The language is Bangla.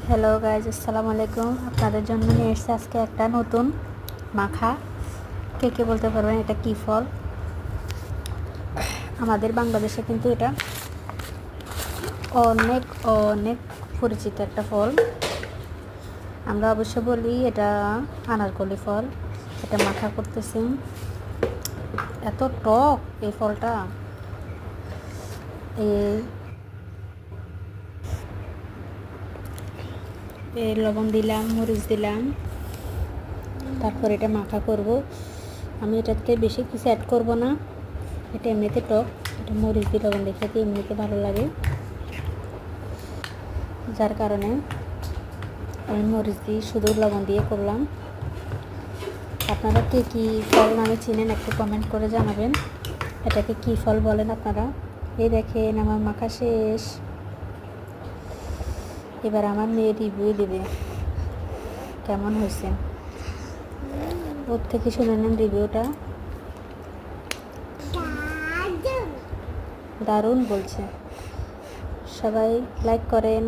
হ্যালো গাইজ, আসসালামু আলাইকুম। আপনাদের জন্য নিয়ে এসেছি আজকে একটা নতুন মাখা। কে কে বলতে পারবেন এটা কী ফল? আমাদের বাংলাদেশে কিন্তু এটা অনেক অনেক পরিচিত একটা ফল। আমরা অবশ্য বলি এটা আনারকলি ফল। এটা মাখা করতেছি। এত টক এই ফলটা। এই লবণ দিলাম, মরিচ দিলাম, তারপর এটা মাখা করব। আমি এটাতে বেশি কিছু অ্যাড করব না, এটা এমনিতে টক। এটা মরিচ দিয়ে লবণ দিয়ে খেতে এমনিতে ভালো লাগে, যার কারণে আমি মরিচ দিয়ে শুধু লবণ দিয়ে করলাম। আপনারা কে কী ফল নামে চিনেন একটু কমেন্ট করে জানাবেন। এটাকে কী ফল বলেন আপনারা? এই দেখেন আমার মাখা শেষ। এবার আমার মেয়ে রিভিউ দেবে কেমন হয়েছে। ওর থেকে শুনে নেন রিভিউটা। দারুণ বলছে। সবাই লাইক করেন।